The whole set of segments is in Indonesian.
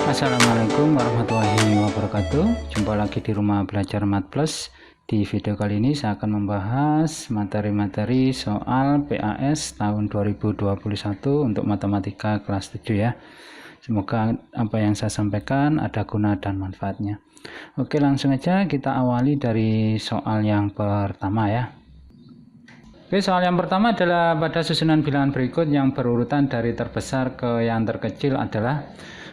Assalamualaikum warahmatullahi wabarakatuh. Jumpa lagi di Rumah Belajar Math Plus. Di video kali ini saya akan membahas materi-materi soal PAS tahun 2021 untuk matematika kelas 7 ya. Semoga apa yang saya sampaikan ada guna dan manfaatnya. Oke, langsung aja kita awali dari soal yang pertama ya. Oke, soal yang pertama adalah pada susunan bilangan berikut yang berurutan dari terbesar ke yang terkecil adalah.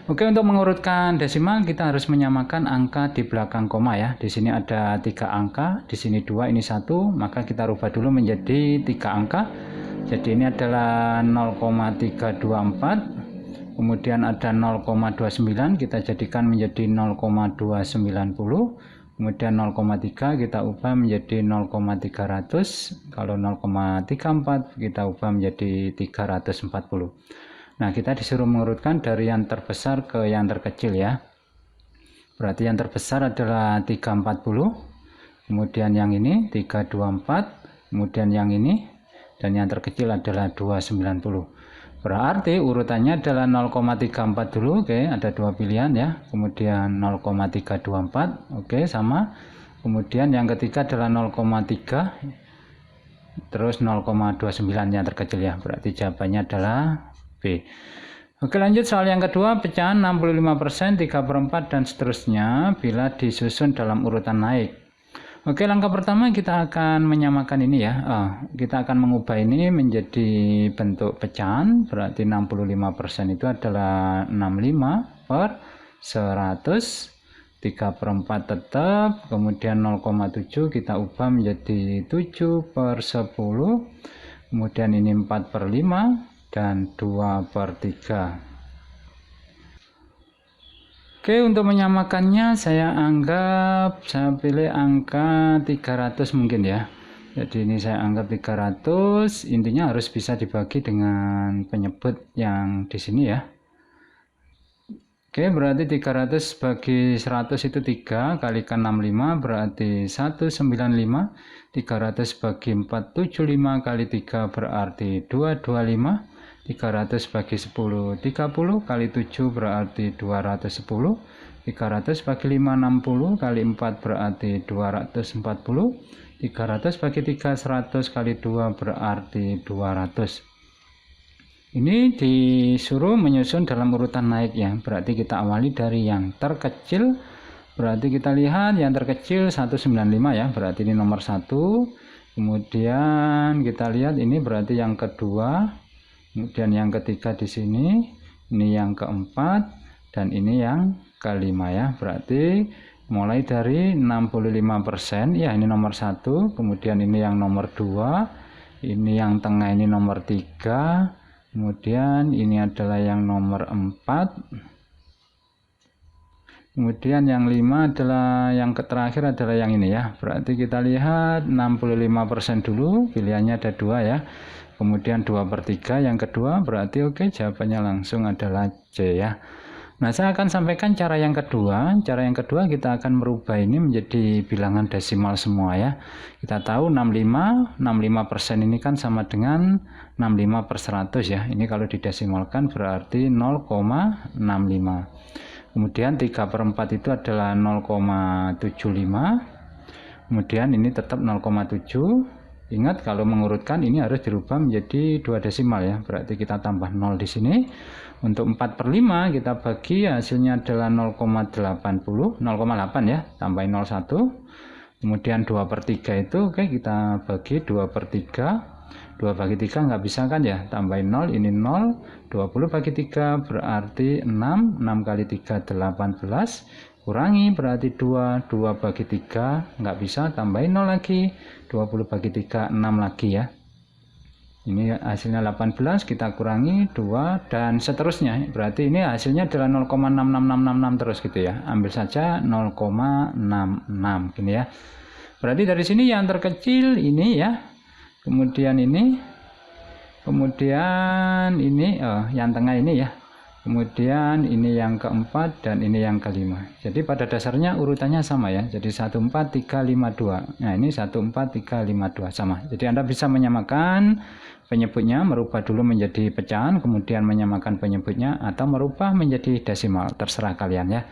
Oke, untuk mengurutkan desimal kita harus menyamakan angka di belakang koma ya. Di sini ada 3 angka, di sini 2, ini 1, maka kita rubah dulu menjadi 3 angka. Jadi ini adalah 0,324, kemudian ada 0,29 kita jadikan menjadi 0,290. Kemudian 0,3 kita ubah menjadi 0,300, kalau 0,34 kita ubah menjadi 340. Nah, kita disuruh mengurutkan dari yang terbesar ke yang terkecil ya. Berarti yang terbesar adalah 340, kemudian yang ini 324, kemudian yang ini, dan yang terkecil adalah 290. Berarti urutannya adalah 0,34 dulu, oke, ada dua pilihan ya. Kemudian 0,324, oke, sama. Kemudian yang ketiga adalah 0,3, terus 0,29 yang terkecil ya. Berarti jawabannya adalah B. Oke, lanjut soal yang kedua, pecahan 65%, 3/4 dan seterusnya bila disusun dalam urutan naik. Oke, langkah pertama kita akan menyamakan ini ya. Kita akan mengubah ini menjadi bentuk pecahan, berarti 65% itu adalah 65/100, 3/4 tetap, kemudian 0,7 kita ubah menjadi 7/10, kemudian ini 4/5, dan 2/3. Oke, untuk menyamakannya saya pilih angka 300 mungkin ya. Jadi ini saya anggap 300, intinya harus bisa dibagi dengan penyebut yang di sini ya. Oke, berarti 300 bagi 100 itu 3, kalikan 65 berarti 195, 300 bagi 4, 75, kali 3 berarti 225, 300 bagi 10, 30, kali 7 berarti 210, 300 bagi 5, 60, kali 4 berarti 240, 300 bagi 3, 100, kali 2 berarti 200. Ini disuruh menyusun dalam urutan naik ya, berarti kita awali dari yang terkecil. Berarti kita lihat yang terkecil 195 ya, berarti ini nomor 1. Kemudian kita lihat ini berarti yang kedua, kemudian yang ketiga di sini, ini yang keempat, dan ini yang kelima ya. Berarti mulai dari 65% ya, ini nomor 1, kemudian ini yang nomor 2, ini yang tengah ini nomor 3, kemudian ini adalah yang nomor 4, kemudian yang 5 adalah yang terakhir adalah yang ini ya. Berarti kita lihat 65% dulu, pilihannya ada 2 ya. Kemudian 2/3 yang kedua, berarti oke, jawabannya langsung adalah C ya. Nah, saya akan sampaikan cara yang kedua. Cara yang kedua kita akan merubah ini menjadi bilangan desimal semua ya. Kita tahu 65% ini kan sama dengan 65/100 ya. Ini kalau didesimalkan berarti 0,65. Kemudian 3/4 itu adalah 0,75. Kemudian ini tetap 0,7. Ingat, kalau mengurutkan ini harus dirubah menjadi 2 desimal ya. Berarti kita tambah 0 di sini. Untuk 4/5 kita bagi, hasilnya adalah 0,8 ya, tambahin 0,1. Kemudian 2/3 itu oke, kita bagi 2/3. 2 bagi 3 nggak bisa kan ya, tambahin 0, ini 0. 20 bagi 3 berarti 6. 6 kali 3 18, kurangi berarti 2. 2 bagi 3 nggak bisa, tambahin 0 lagi. 20 bagi 3 6 lagi ya. Ini hasilnya 18, kita kurangi 2 dan seterusnya. Berarti ini hasilnya adalah 0,66666 terus gitu ya. Ambil saja 0,66 gini ya. Berarti dari sini yang terkecil ini ya. Kemudian ini. Kemudian ini yang tengah ini ya. Kemudian ini yang keempat dan ini yang kelima. Jadi pada dasarnya urutannya sama ya. Jadi 14352. Nah, ini 14352 sama. Jadi Anda bisa menyamakan penyebutnya, merubah dulu menjadi pecahan, kemudian menyamakan penyebutnya, atau merubah menjadi desimal, terserah kalian ya.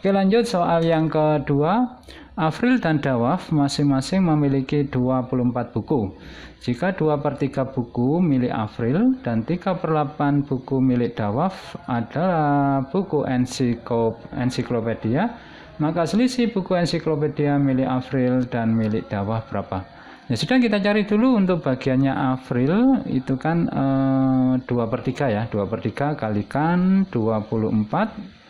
Oke, lanjut soal yang kedua. Afril dan Dawaf masing-masing memiliki 24 buku. Jika 2/3 buku milik Afril dan 3/8 buku milik Dawaf adalah buku ensiklopedia, maka selisih buku ensiklopedia milik Afril dan milik Dawaf berapa? Ya sudah, kita cari dulu untuk bagiannya Afril itu kan 2/3 ya, 2/3 kalikan 24.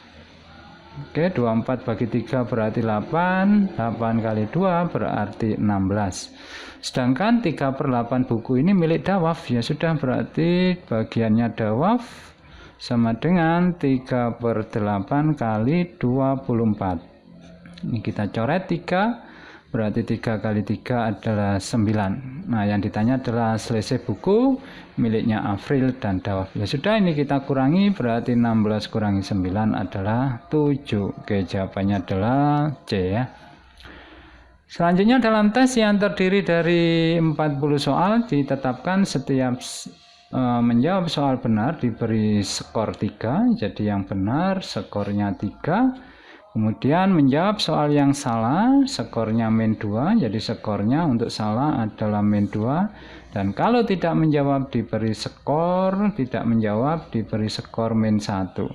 Oke, 24 bagi 3 berarti 8, 8 kali 2 berarti 16. Sedangkan 3/8 buku ini milik Dawaf, ya sudah, berarti bagiannya Dawaf sama dengan 3/8 kali 24. Ini kita coret 3, berarti 3 kali 3 adalah 9. Nah, yang ditanya adalah selisih buku miliknya Afril dan Dawaf. Ya sudah, ini kita kurangi, berarti 16 kurangi 9 adalah 7. Oke, jawabannya adalah C ya. Selanjutnya dalam tes yang terdiri dari 40 soal, ditetapkan setiap menjawab soal benar diberi skor 3. Jadi yang benar skornya 3. Kemudian menjawab soal yang salah, skornya -2, jadi skornya untuk salah adalah -2. Dan kalau tidak menjawab diberi skor, tidak menjawab diberi skor -1.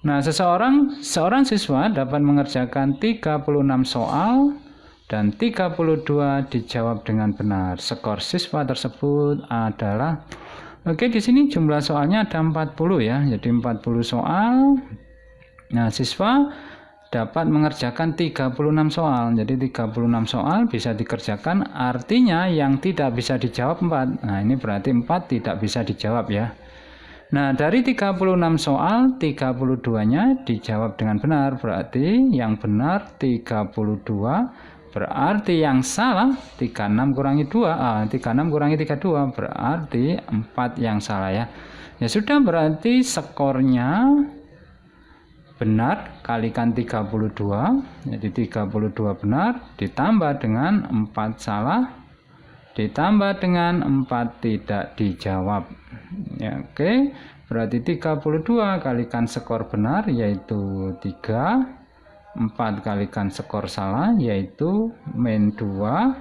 Nah, seorang siswa dapat mengerjakan 36 soal dan 32 dijawab dengan benar. Skor siswa tersebut adalah, oke, di sini jumlah soalnya ada 40 ya, jadi 40 soal. Nah, siswa dapat mengerjakan 36 soal. Jadi 36 soal bisa dikerjakan, artinya yang tidak bisa dijawab 4. Nah, ini berarti 4 tidak bisa dijawab ya. Nah, dari 36 soal, 32-nya dijawab dengan benar. Berarti yang benar 32, berarti yang salah 36 kurangi 2. 36 kurangi 32 berarti 4 yang salah ya. Ya sudah, berarti skornya benar kalikan 32, jadi 32 benar ditambah dengan 4 salah ditambah dengan 4 tidak dijawab ya. Oke, berarti 32 kalikan skor benar yaitu 3, 4 kalikan skor salah yaitu -2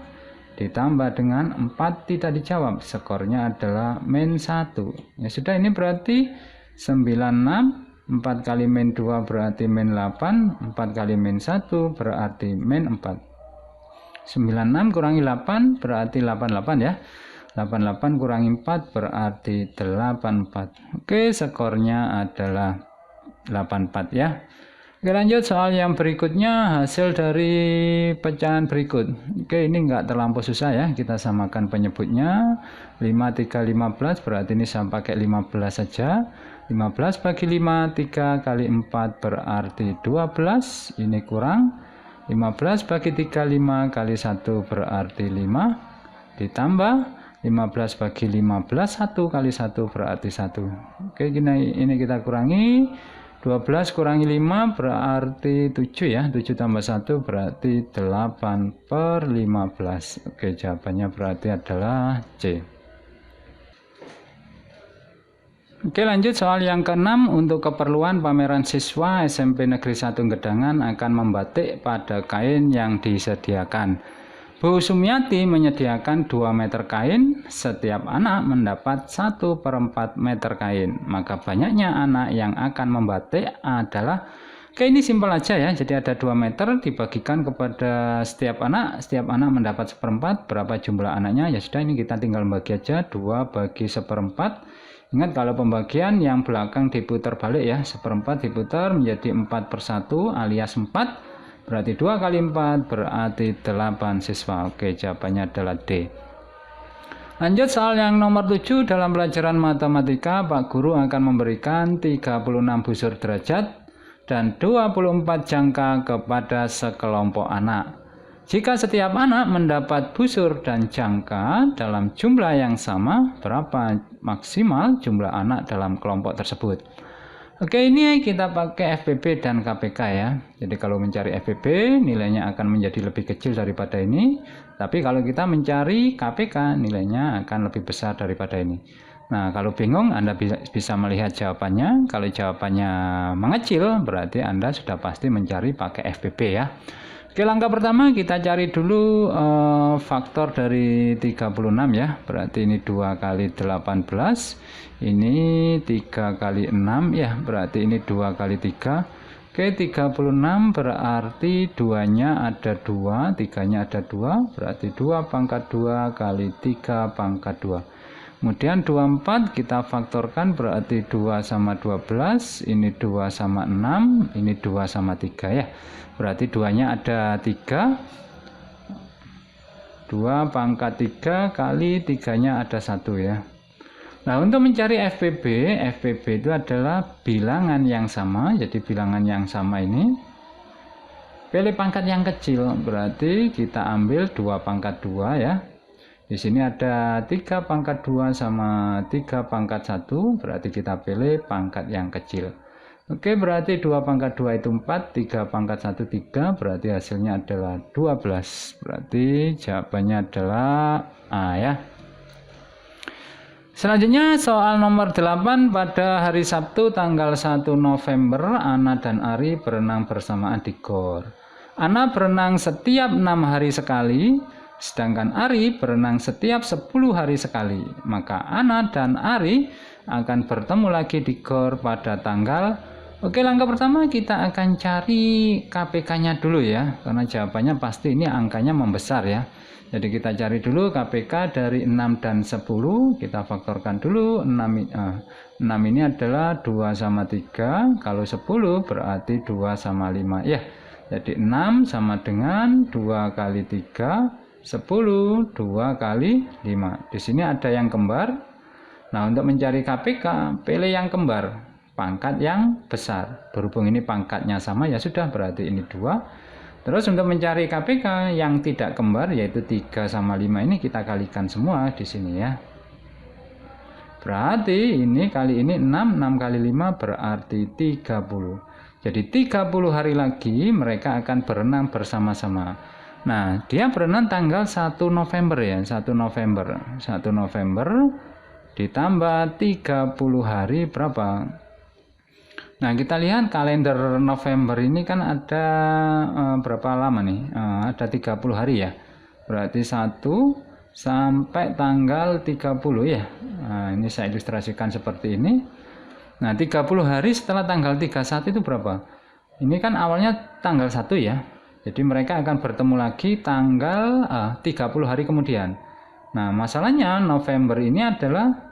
ditambah dengan 4 tidak dijawab, skornya adalah -1. Ya sudah, ini berarti 96. 4 kali -2 berarti -8, 4 kali -1 berarti -4. 96 kurangi 8 berarti 88 ya. 88 kurangi 4 berarti 84. Oke, skornya adalah 84 ya. Oke, lanjut soal yang berikutnya, hasil dari pecahan berikut. Oke, ini enggak terlampau susah ya, kita samakan penyebutnya. 5, 3, 15 berarti ini saya pakai 15 saja. 15 bagi 5, 3 kali 4 berarti 12, ini kurang. 15 bagi 3, 5 kali 1 berarti 5, ditambah 15 bagi 15, 1 kali 1 berarti 1. Oke, ini kita kurangi. 12 kurangi 5 berarti 7 ya, 7 tambah 1 berarti 8/15. Oke, jawabannya berarti adalah C. Oke, lanjut soal yang ke-6. Untuk keperluan pameran siswa SMP Negeri 1 Gedangan akan membatik pada kain yang disediakan. Bu Sumiati menyediakan 2 meter kain, setiap anak mendapat 1/4 meter kain. Maka banyaknya anak yang akan membatik adalah, oke, ini simpel aja ya. Jadi ada 2 meter dibagikan kepada setiap anak mendapat 1/4. Berapa jumlah anaknya? Ya sudah, ini kita tinggal bagi aja, 2 bagi 1/4. Ingat kalau pembagian yang belakang diputar balik ya, 1/4 diputar menjadi 4/1 alias 4, berarti 2 kali 4 berarti 8 siswa. Oke, jawabannya adalah D. Lanjut soal yang nomor 7. Dalam pelajaran matematika, Pak Guru akan memberikan 36 busur derajat dan 24 jangka kepada sekelompok anak. Jika setiap anak mendapat busur dan jangka dalam jumlah yang sama, berapa maksimal jumlah anak dalam kelompok tersebut? Oke, ini kita pakai FBB dan KPK ya. Jadi kalau mencari FBB nilainya akan menjadi lebih kecil daripada ini. Tapi kalau kita mencari KPK nilainya akan lebih besar daripada ini. Nah, kalau bingung Anda bisa melihat jawabannya. Kalau jawabannya mengecil berarti Anda sudah pasti mencari pakai FBB ya. Oke, langkah pertama kita cari dulu faktor dari 36 ya. Berarti ini 2 kali 18. Ini 3 kali 6 ya. Berarti ini 2 kali 3. Oke, 36 berarti 2-nya ada 2, 3-nya ada 2. Berarti 2 pangkat 2 kali 3 pangkat 2. Kemudian 24 kita faktorkan berarti 2 sama 12. Ini 2 sama 6. Ini 2 sama 3 ya. Berarti 2-nya ada 3. 2 pangkat 3 kali 3-nya ada 1 ya. Nah, untuk mencari FBB itu adalah bilangan yang sama. Jadi bilangan yang sama ini pilih pangkat yang kecil. Berarti kita ambil 2 pangkat 2 ya. Di sini ada 3 pangkat 2 sama 3 pangkat 1. Berarti kita pilih pangkat yang kecil. Oke, berarti 2 pangkat 2 itu 4, 3 pangkat 1 3, berarti hasilnya adalah 12. Berarti jawabannya adalah A ya. Selanjutnya soal nomor 8, pada hari Sabtu tanggal 1 November, Ana dan Ari berenang bersamaan di gor. Ana berenang setiap 6 hari sekali, sedangkan Ari berenang setiap 10 hari sekali. Maka Ana dan Ari akan bertemu lagi di gor pada tanggal. Oke, langkah pertama kita akan cari KPK-nya dulu ya, karena jawabannya pasti ini angkanya membesar ya. Jadi kita cari dulu KPK dari 6 dan 10, kita faktorkan dulu. 6 ini adalah 2 sama 3, kalau 10 berarti 2 sama 5 ya. Jadi 6 sama dengan 2 kali 3, 10, 2 kali 5. Di sini ada yang kembar. Nah, untuk mencari KPK, pilih yang kembar. Pangkat yang besar, berhubung ini pangkatnya sama ya sudah, berarti ini 2. Terus untuk mencari KPK yang tidak kembar yaitu 3 sama 5 ini kita kalikan semua di sini ya. Berarti ini kali ini 6 kali 5 berarti 30. Jadi 30 hari lagi mereka akan berenang bersama-sama. Nah, dia berenang tanggal 1 November ya, 1 November ditambah 30 hari berapa? Nah, kita lihat kalender November ini kan ada berapa lama nih? Ada 30 hari ya. Berarti 1 sampai tanggal 30 ya. Nah, ini saya ilustrasikan seperti ini. Nah, 30 hari setelah tanggal 31 itu berapa? Ini kan awalnya tanggal 1 ya. Jadi mereka akan bertemu lagi tanggal 30 hari kemudian. Nah, masalahnya November ini adalah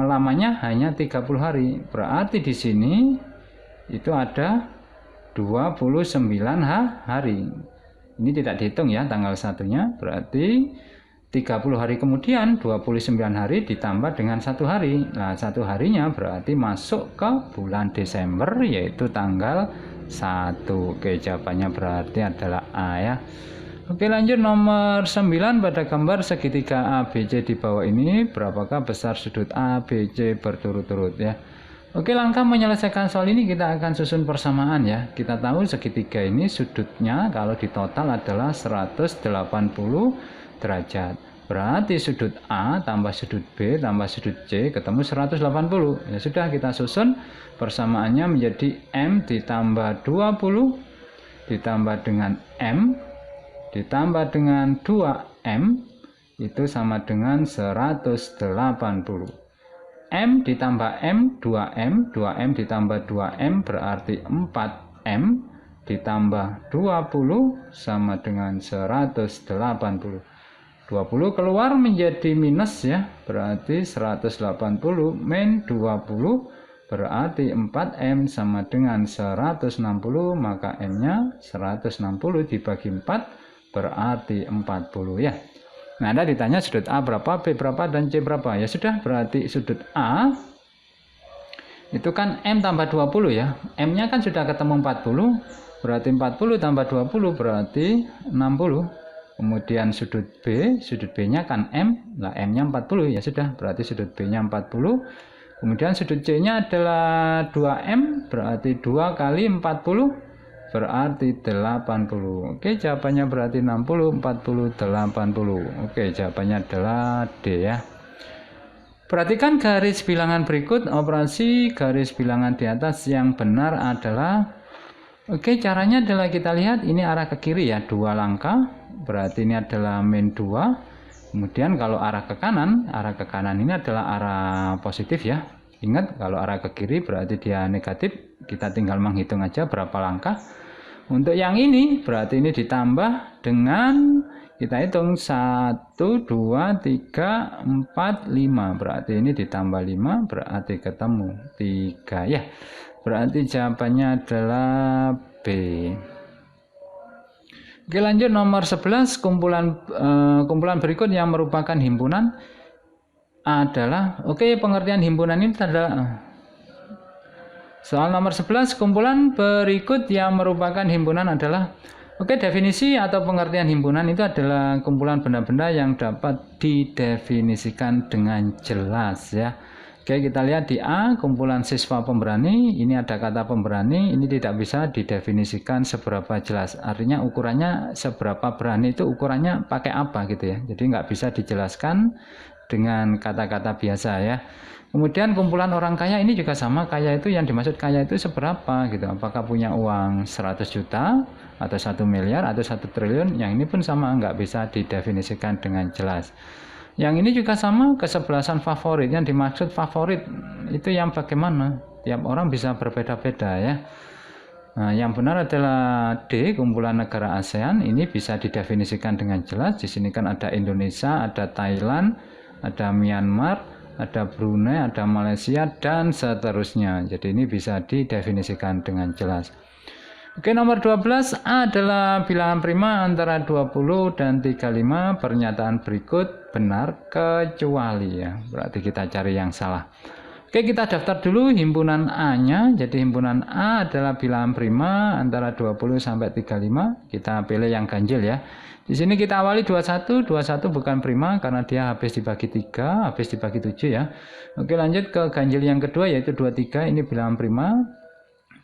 lamanya hanya 30 hari. Berarti di sini itu ada 29 hari. Ini tidak dihitung ya tanggal satunya. Berarti 30 hari kemudian 29 hari ditambah dengan 1 hari. Nah, 1 harinya berarti masuk ke bulan Desember yaitu tanggal 1. Oke, jawabannya berarti adalah A ya. Oke, lanjut nomor 9, pada gambar segitiga ABC di bawah ini berapakah besar sudut ABC berturut-turut ya. Oke, langkah menyelesaikan soal ini kita akan susun persamaan ya. Kita tahu segitiga ini sudutnya kalau di total adalah 180 derajat. Berarti sudut A tambah sudut B tambah sudut C ketemu 180. Ya sudah, kita susun persamaannya menjadi M ditambah 20 ditambah dengan M ditambah dengan 2M itu sama dengan 180. M ditambah M, 2M, 2M ditambah 2M berarti 4M ditambah 20 sama dengan 180. 20 keluar menjadi minus ya, berarti 180 min 20 berarti 4M sama dengan 160, maka M-nya 160 dibagi 4 berarti 40 ya. Nah, Anda ditanya sudut A berapa, B berapa, dan C berapa. Ya sudah, berarti sudut A itu kan M tambah 20 ya. M-nya kan sudah ketemu 40, berarti 40 tambah 20 berarti 60. Kemudian sudut B, sudut B-nya kan M, lah M-nya 40 ya sudah, berarti sudut B-nya 40. Kemudian sudut C-nya adalah 2M, berarti 2 kali 40 berarti 80. Oke, jawabannya berarti 60, 40, 80. Oke, jawabannya adalah D ya. Perhatikan garis bilangan berikut. Operasi garis bilangan di atas yang benar adalah, oke, caranya adalah kita lihat ini arah ke kiri ya, 2 langkah. Berarti ini adalah min 2. Kemudian kalau arah ke kanan ini adalah arah positif ya. Ingat, kalau arah ke kiri berarti dia negatif. Kita tinggal menghitung aja berapa langkah. Untuk yang ini berarti ini ditambah dengan, kita hitung 1, 2, 3, 4, 5. Berarti ini ditambah 5 berarti ketemu 3 ya. Berarti jawabannya adalah B. Oke, lanjut nomor 11. Kumpulan berikut yang merupakan himpunan adalah, oke, pengertian himpunan ini adalah, soal nomor 11, kumpulan berikut yang merupakan himpunan adalah, oke, definisi atau pengertian himpunan itu adalah kumpulan benda-benda yang dapat didefinisikan dengan jelas ya. Oke, kita lihat di A, kumpulan siswa pemberani. Ini ada kata pemberani, ini tidak bisa didefinisikan seberapa jelas. Artinya ukurannya seberapa berani itu ukurannya pakai apa gitu ya. Jadi nggak bisa dijelaskan dengan kata-kata biasa ya. Kemudian kumpulan orang kaya ini juga sama. Kaya itu, yang dimaksud kaya itu seberapa gitu. Apakah punya uang 100 juta atau 1 miliar atau 1 triliun. Yang ini pun sama, nggak bisa didefinisikan dengan jelas. Yang ini juga sama, kesebelasan favorit. Yang dimaksud favorit itu yang bagaimana? Tiap orang bisa berbeda-beda ya. Nah, yang benar adalah D, kumpulan negara ASEAN. Ini bisa didefinisikan dengan jelas. Di sini kan ada Indonesia, ada Thailand, ada Myanmar, ada Brunei, ada Malaysia, dan seterusnya. Jadi ini bisa didefinisikan dengan jelas. Oke, nomor 12 adalah bilangan prima antara 20 dan 35. Pernyataan berikut benar kecuali ya. Berarti kita cari yang salah. Oke, kita daftar dulu himpunan A-nya. Jadi himpunan A adalah bilangan prima antara 20 sampai 35. Kita pilih yang ganjil ya. Di sini kita awali 21. 21 bukan prima karena dia habis dibagi 3, habis dibagi 7 ya. Oke, lanjut ke ganjil yang kedua yaitu 23. Ini bilangan prima.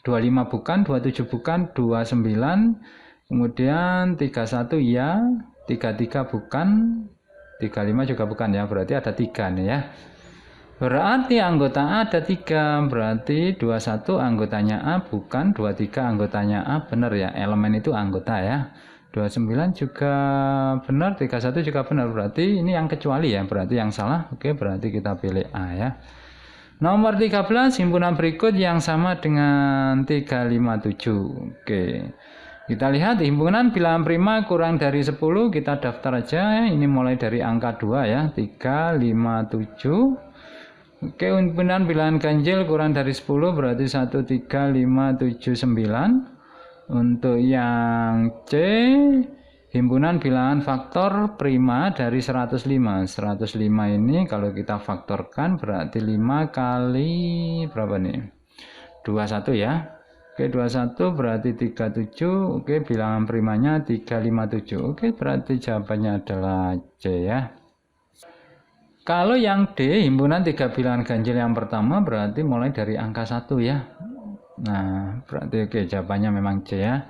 25 bukan, 27 bukan, 29, kemudian 31 ya, 33 bukan, 35 juga bukan ya, berarti ada 3 nih ya. Berarti anggota A ada 3, berarti 21 anggotanya A bukan, 23 anggotanya A benar ya, elemen itu anggota ya. 29 juga benar, 31 juga benar, berarti ini yang kecuali ya, berarti yang salah. Oke, berarti kita pilih A ya. Nomor 13, himpunan berikut yang sama dengan 357. Oke. Kita lihat himpunan bilangan prima kurang dari 10, kita daftar aja. Ini mulai dari angka 2 ya, 357. Oke, himpunan bilangan ganjil kurang dari 10 berarti 13579. Untuk yang C, himpunan bilangan faktor prima dari 105. 105 ini kalau kita faktorkan berarti 5 kali berapa nih? 21 ya. Oke, 21 berarti 37. Oke, bilangan primanya 357. Oke, berarti jawabannya adalah C ya. Kalau yang D, himpunan 3 bilangan ganjil yang pertama berarti mulai dari angka 1 ya. Nah, berarti oke, jawabannya memang C ya.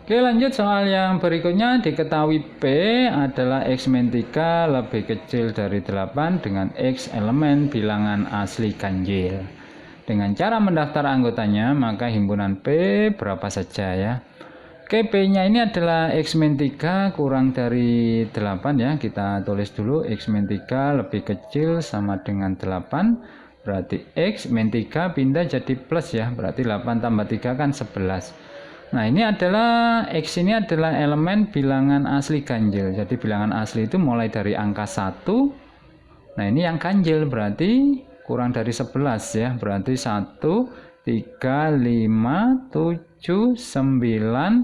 Oke, lanjut soal yang berikutnya. Diketahui P adalah X min 3 lebih kecil dari 8 dengan X elemen bilangan asli ganjil. Dengan cara mendaftar anggotanya, maka himpunan P berapa saja ya. Oke, P-nya ini adalah X min 3 kurang dari 8 ya. Kita tulis dulu X min 3 lebih kecil sama dengan 8. Berarti X min 3 pindah jadi plus ya. Berarti 8 tambah 3 kan 11. Nah, ini adalah X ini adalah elemen bilangan asli ganjil. Jadi bilangan asli itu mulai dari angka 1. Nah, ini yang ganjil berarti kurang dari 11 ya. Berarti 1, 3, 5, 7, 9.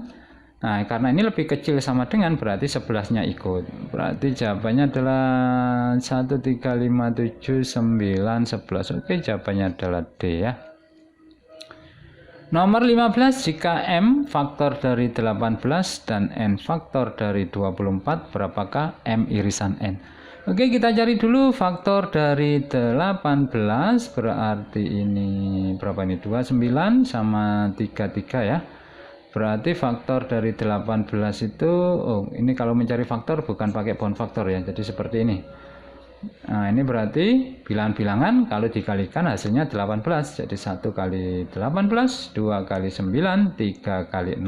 Nah, karena ini lebih kecil sama dengan berarti 11-nya ikut. Berarti jawabannya adalah 1, 3, 5, 7, 9, 11. Oke, jawabannya adalah D ya. Nomor 15, jika M faktor dari 18 dan N faktor dari 24, berapakah M irisan N? Oke, kita cari dulu faktor dari 18, berarti ini berapa ini? 29 sama 33 ya. Berarti faktor dari 18 itu, oh ini kalau mencari faktor bukan pakai bound faktor ya, jadi seperti ini. Nah ini berarti bilangan-bilangan kalau dikalikan hasilnya 18, jadi 1 kali 18, 2 kali 9, 3 kali 6.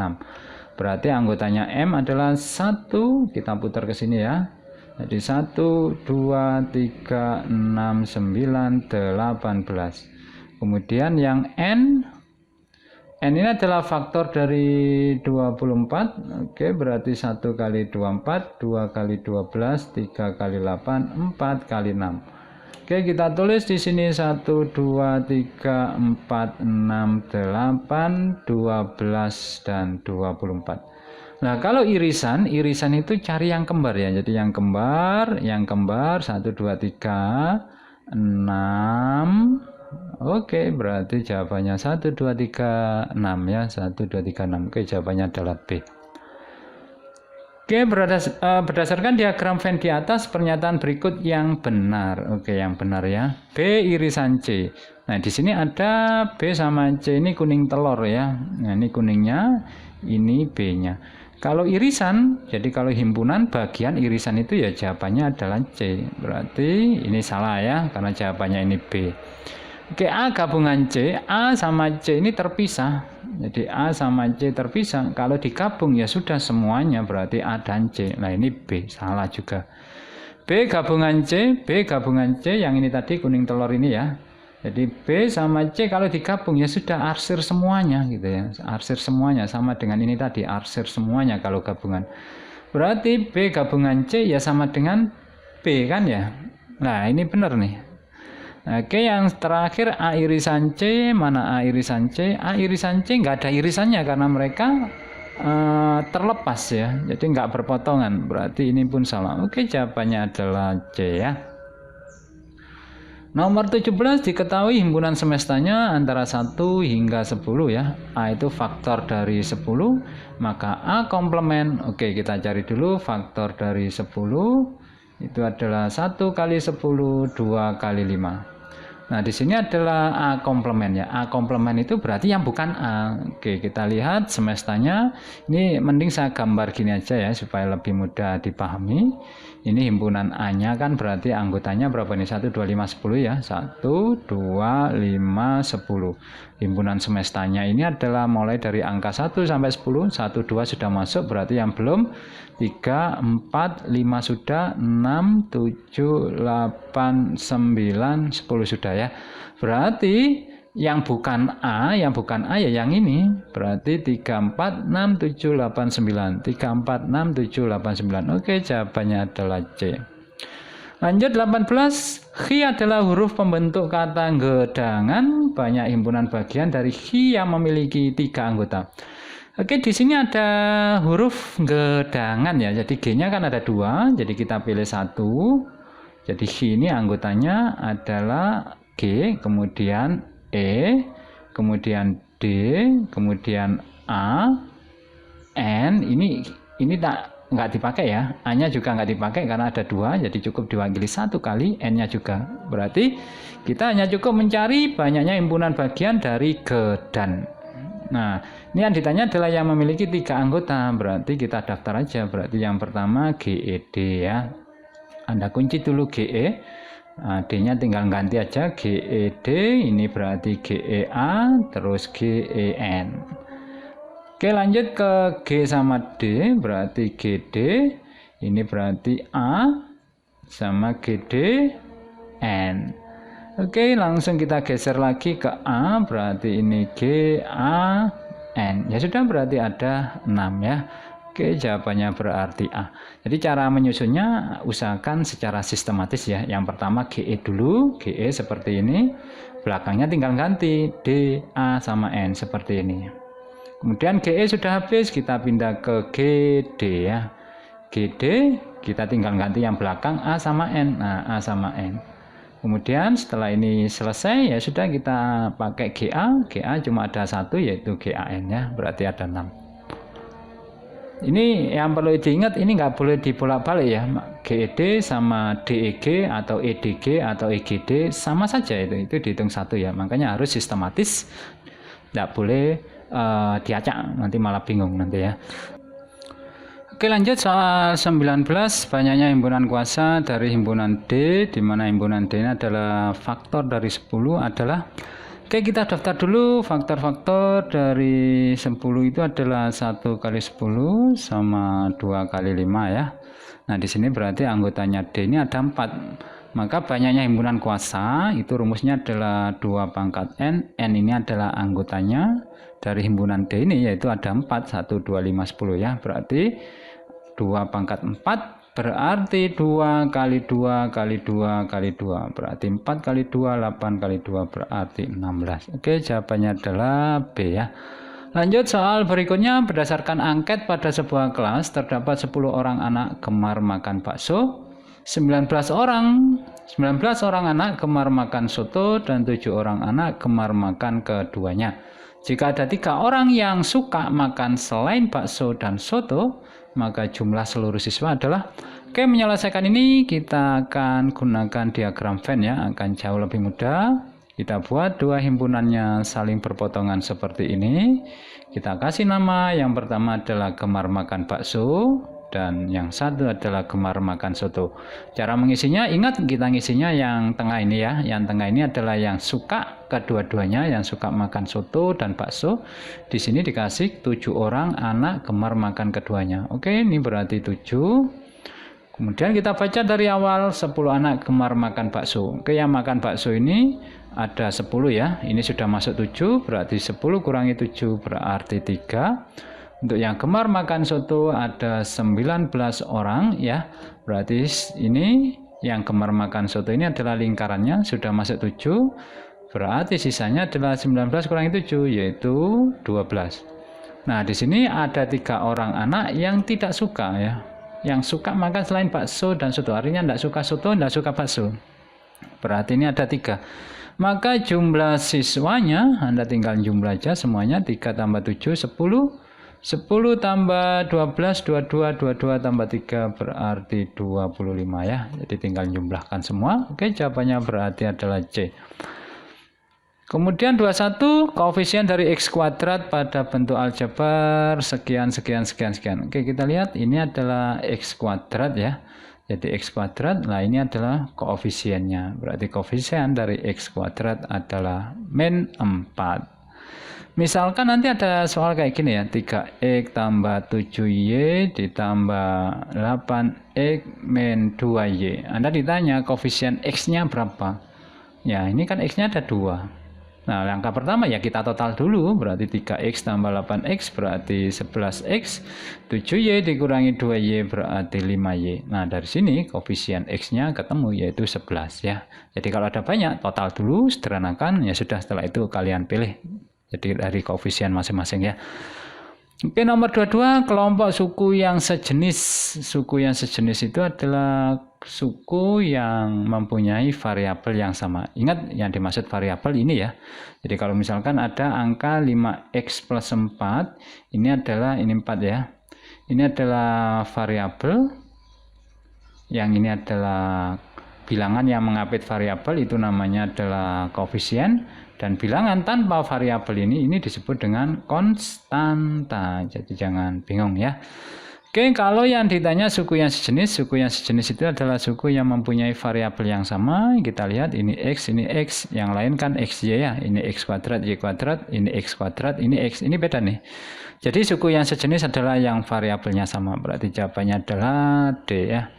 Berarti anggotanya M adalah 1, kita putar ke sini ya. Jadi 1, 2, 3, 6, 9, 18. Kemudian yang N ini adalah faktor dari 24. Oke, berarti 1 kali 24, 2 kali 12, 3 kali 8, 4 kali 6. Oke, kita tulis di sini 1, 2, 3, 4, 6, 8, 12, dan 24. Nah, kalau irisan itu cari yang kembar ya. Jadi yang kembar 1, 2, 3, 6. Oke, berarti jawabannya 1, 2, 3, 6 ya. 1, 2, 3, 6. Oke, jawabannya adalah B. Oke, berdasarkan diagram Venn di atas, pernyataan berikut yang benar. Oke, yang benar ya. B irisan C. Nah, di sini ada B sama C, ini kuning telur ya. Nah, ini kuningnya, ini B-nya. Kalau irisan, jadi kalau himpunan bagian irisan itu ya jawabannya adalah C. Berarti ini salah ya, karena jawabannya ini B. Oke, A gabungan C, A sama C ini terpisah. Jadi A sama C terpisah. Kalau digabung ya sudah semuanya, berarti A dan C. Nah ini B, salah juga. B gabungan C, yang ini tadi kuning telur ini ya. Jadi B sama C kalau digabung ya sudah arsir semuanya gitu ya. Arsir semuanya sama dengan ini tadi, arsir semuanya kalau gabungan. Berarti B gabungan C ya sama dengan B kan ya. Nah ini benar nih. Oke, yang terakhir A irisan C, mana A irisan C? A irisan C nggak ada irisannya karena mereka terlepas ya, jadi nggak berpotongan, berarti ini pun salah. Oke, jawabannya adalah C ya. Nomor 17, diketahui himpunan semestanya antara 1 hingga 10 ya. A itu faktor dari 10, maka A komplement. Oke, kita cari dulu faktor dari 10. Itu adalah 1 kali 10, 2 kali 5. Nah, di sini adalah A komplement ya. A komplement itu berarti yang bukan A. Oke, kita lihat semestanya. Ini mending saya gambar gini aja ya supaya lebih mudah dipahami. Ini himpunan A-nya kan berarti anggotanya berapa nih? 1, 2, 5, 10 ya. 1, 2, 5, 10. Himpunan semestanya ini adalah mulai dari angka 1 sampai 10. 1, 2 sudah masuk, berarti yang belum 3, 4, 5 sudah, 6, 7, 8, 9, 10 sudah ya. Berarti yang bukan A ya yang ini. Berarti 3, 4, 6, 7, 8, 9. 3, 4, 6, 7, 8, 9. Oke, jawabannya adalah C. Lanjut 18. Khi adalah huruf pembentuk kata gedangan. Banyak himpunan bagian dari khi yang memiliki 3 anggota. Oke, di sini ada huruf gedangan ya. Jadi G-nya kan ada 2. Jadi kita pilih 1. Jadi khi ini anggotanya adalah G, kemudian E, kemudian D, kemudian A, N. Ini nggak dipakai ya, A-nya juga nggak dipakai karena ada 2, jadi cukup diwakili 1 kali, N-nya juga. Berarti kita hanya cukup mencari banyaknya himpunan bagian dari gedan. Nah, ini yang ditanya adalah yang memiliki 3 anggota, berarti kita daftar aja. Berarti yang pertama GED ya. Anda kunci dulu GE, D-nya tinggal ganti aja GED, ini berarti GEA, terus GEN. Oke, lanjut ke G sama D, berarti GD, ini berarti A, sama GD, N. Oke, langsung kita geser lagi ke A, berarti ini G, A, N. Ya sudah, berarti ada 6 ya. Oke, jawabannya berarti A. Jadi cara menyusunnya usahakan secara sistematis ya. Yang pertama GE dulu, GE seperti ini. Belakangnya tinggal ganti D, A, sama N seperti ini. Kemudian GE sudah habis, kita pindah ke GD ya. GD kita tinggal ganti yang belakang A sama N. Nah, A sama N. Kemudian setelah ini selesai ya sudah kita pakai GA. GA cuma ada 1 yaitu GAN ya, berarti ada 6. Ini yang perlu diingat, ini nggak boleh dibolak-balik ya. GED sama DEG atau EDG atau EGD sama saja, itu dihitung satu ya. Makanya harus sistematis, nggak boleh diacak, nanti malah bingung nanti ya. Oke, lanjut soal 19, banyaknya himpunan kuasa dari himpunan D, di mana himpunan D ini adalah faktor dari 10 adalah, oke, kita daftar dulu faktor-faktor dari 10 itu adalah 1 kali 10 sama 2 kali 5 ya. Nah, di sini berarti anggotanya D ini ada 4. Maka banyaknya himpunan kuasa itu rumusnya adalah 2 pangkat N. N ini adalah anggotanya dari himpunan D ini, yaitu ada 4, 1, 2, 5, 10 ya. Berarti 2 pangkat 4 berarti 2 kali 2 kali 2 kali 2 berarti 4 kali 2, 8 kali 2 berarti 16. Oke, jawabannya adalah B ya. Lanjut soal berikutnya, berdasarkan angket pada sebuah kelas terdapat 10 orang anak gemar makan bakso, 19 orang anak gemar makan soto, dan 7 orang anak gemar makan keduanya. Jika ada 3 orang yang suka makan selain bakso dan soto, maka jumlah seluruh siswa adalah, oke, menyelesaikan ini kita akan gunakan diagram Venn ya, akan jauh lebih mudah. Kita buat dua himpunannya saling berpotongan seperti ini. Kita kasih nama, yang pertama adalah gemar makan bakso, dan yang satu adalah gemar makan soto. Cara mengisinya, ingat kita ngisinya yang tengah ini ya. Yang tengah ini adalah yang suka kedua-duanya, yang suka makan soto dan bakso. Di sini dikasih 7 orang anak gemar makan keduanya. Oke, ini berarti 7. Kemudian kita baca dari awal, 10 anak gemar makan bakso. Oke, yang makan bakso ini ada 10 ya. Ini sudah masuk 7, berarti 10 kurangi 7 berarti 3. Untuk yang gemar makan soto ada 19 orang ya. Berarti ini yang gemar makan soto ini adalah lingkarannya, sudah masuk 7. Berarti sisanya adalah 19 kurangi 7 yaitu 12. Nah, di sini ada 3 orang anak yang tidak suka ya. Yang suka makan selain bakso dan soto. Artinya tidak suka soto, tidak suka bakso. Berarti ini ada 3. Maka jumlah siswanya, Anda tinggal jumlah aja semuanya, 3 tambah 7, 10. 10 tambah 12, 22, 22 tambah 3 berarti 25 ya. Jadi tinggal jumlahkan semua. Oke, jawabannya berarti adalah C. Kemudian 21, koefisien dari X kuadrat pada bentuk aljabar sekian, sekian, sekian, sekian. Oke, kita lihat ini adalah X kuadrat ya. Jadi X kuadrat, nah ini adalah koefisiennya. Berarti koefisien dari X kuadrat adalah min 4. Misalkan nanti ada soal kayak gini ya, 3x tambah 7y ditambah 8x min 2y. Anda ditanya koefisien x-nya berapa? Ya, ini kan x-nya ada 2. Nah, langkah pertama ya kita total dulu, berarti 3x tambah 8x berarti 11x, 7y dikurangi 2y berarti 5y. Nah, dari sini koefisien x-nya ketemu yaitu 11 ya. Jadi kalau ada banyak, total dulu, sederhanakan, ya sudah, setelah itu kalian pilih. Jadi dari koefisien masing-masing ya. Oke, nomor 22, kelompok suku yang sejenis. Suku yang sejenis itu adalah suku yang mempunyai variabel yang sama. Ingat yang dimaksud variabel ini ya. Jadi kalau misalkan ada angka 5x plus 4, ini 4 ya. Ini adalah variabel. Yang ini adalah bilangan yang mengapit variabel, itu namanya adalah koefisien. Dan bilangan tanpa variabel ini disebut dengan konstanta. Jadi jangan bingung ya. Oke, kalau yang ditanya suku yang sejenis itu adalah suku yang mempunyai variabel yang sama. Kita lihat ini x, yang lain kan xy ya. Ini x kuadrat, y kuadrat, ini x kuadrat, ini x. Ini beda nih. Jadi suku yang sejenis adalah yang variabelnya sama. Berarti jawabannya adalah D ya.